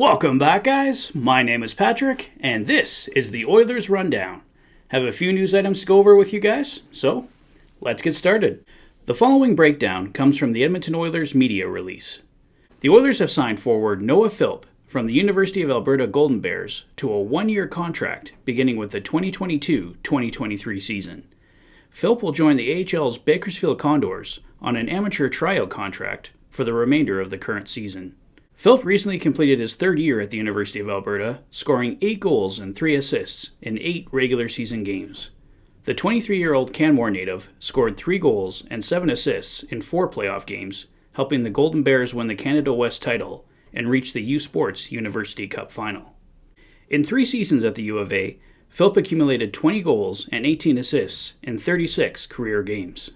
Welcome back, guys. My name is Patrick, and this is the Oilers Rundown. Have a few news items to go over with you guys, so let's get started. The following breakdown comes from the Edmonton Oilers media release. The Oilers have signed forward Noah Philp from the University of Alberta Golden Bears to a one-year contract beginning with the 2022-2023 season. Philp will join the AHL's Bakersfield Condors on an amateur tryout contract for the remainder of the current season. Philp recently completed his third year at the University of Alberta, scoring 8 goals and 3 assists in 8 regular season games. The 23-year-old Canmore native scored 3 goals and 7 assists in 4 playoff games, helping the Golden Bears win the Canada West title and reach the U Sports University Cup final. In 3 seasons at the U of A, Philp accumulated 20 goals and 18 assists in 36 career games.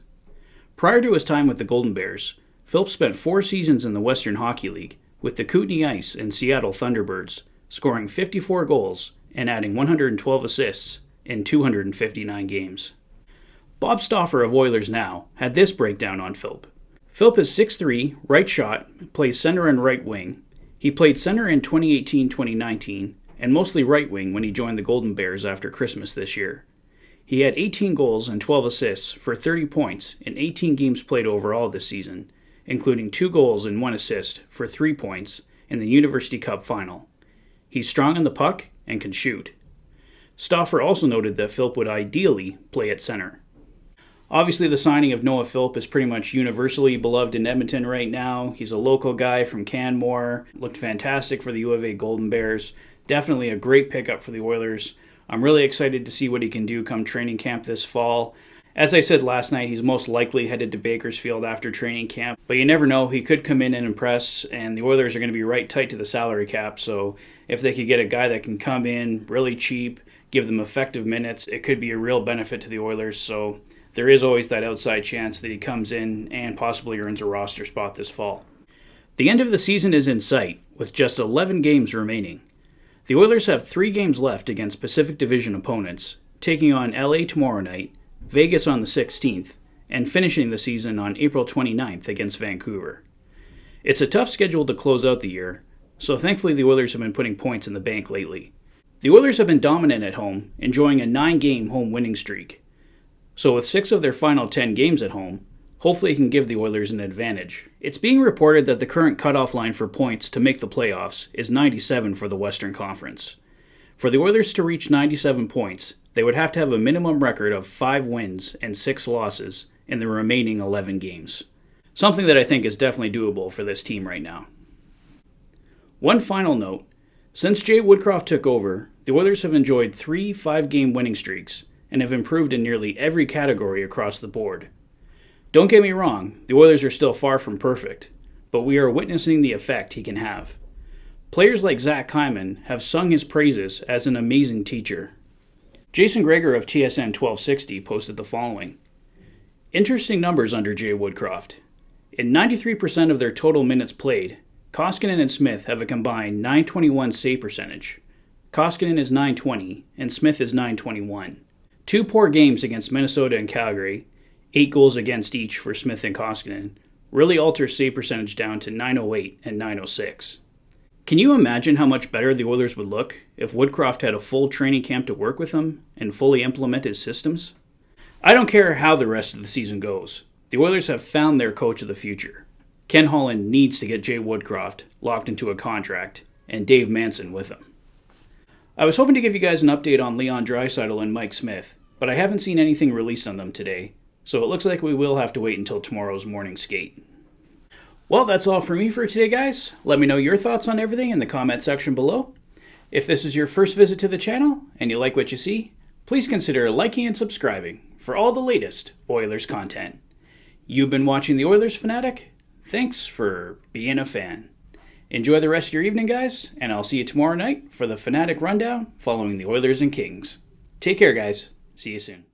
Prior to his time with the Golden Bears, Philp spent 4 seasons in the Western Hockey League with the Kootenay Ice and Seattle Thunderbirds, scoring 54 goals and adding 112 assists in 259 games. Bob Stauffer of Oilers Now had this breakdown on Philp. Philp is 6'3", right shot, plays center and right wing. He played center in 2018-2019 and mostly right wing when he joined the Golden Bears after Christmas this year. He had 18 goals and 12 assists for 30 points in 18 games played overall this season, including 2 goals and 1 assist for 3 points in the University Cup final. He's strong on the puck and can shoot. Stauffer also noted that Philp would ideally play at center. Obviously, the signing of Noah Philp is pretty much universally beloved in Edmonton right now. He's a local guy from Canmore, looked fantastic for the U of A Golden Bears. Definitely a great pickup for the Oilers. I'm really excited to see what he can do come training camp this fall. As I said last night, he's most likely headed to Bakersfield after training camp, but you never know, he could come in and impress, and the Oilers are going to be right tight to the salary cap, so if they could get a guy that can come in really cheap, give them effective minutes, it could be a real benefit to the Oilers, so there is always that outside chance that he comes in and possibly earns a roster spot this fall. The end of the season is in sight, with just 11 games remaining. The Oilers have 3 games left against Pacific Division opponents, taking on LA tomorrow night, Vegas on the 16th, and finishing the season on April 29th against Vancouver. It's a tough schedule to close out the year, so thankfully the Oilers have been putting points in the bank lately. The Oilers have been dominant at home, enjoying a 9-game home winning streak. So with 6 of their final 10 games at home, hopefully it can give the Oilers an advantage. It's being reported that the current cutoff line for points to make the playoffs is 97 for the Western Conference. For the Oilers to reach 97 points, they would have to have a minimum record of 5 wins and 6 losses in the remaining 11 games. Something that I think is definitely doable for this team right now. One final note, since Jay Woodcroft took over, the Oilers have enjoyed 3 5-game winning streaks and have improved in nearly every category across the board. Don't get me wrong, the Oilers are still far from perfect, but we are witnessing the effect he can have. Players like Zach Hyman have sung his praises as an amazing teacher. Jason Greger of TSN 1260 posted the following. Interesting numbers under Jay Woodcroft. In 93% of their total minutes played, Koskinen and Smith have a combined .921 save percentage. Koskinen is .920 and Smith is .921. 2 poor games against Minnesota and Calgary, 8 goals against each for Smith and Koskinen, really alter save percentage down to .908 and .906. Can you imagine how much better the Oilers would look if Woodcroft had a full training camp to work with him and fully implement his systems? I don't care how the rest of the season goes. The Oilers have found their coach of the future. Ken Holland needs to get Jay Woodcroft locked into a contract and Dave Manson with him. I was hoping to give you guys an update on Leon Draisaitl and Mike Smith, but I haven't seen anything released on them today, so it looks like we will have to wait until tomorrow's morning skate. Well, that's all for me for today, guys. Let me know your thoughts on everything in the comment section below. If this is your first visit to the channel and you like what you see, please consider liking and subscribing for all the latest Oilers content. You've been watching the Oilers Fanatic. Thanks for being a fan. Enjoy the rest of your evening, guys, and I'll see you tomorrow night for the Fanatic Rundown following the Oilers and Kings. Take care, guys. See you soon.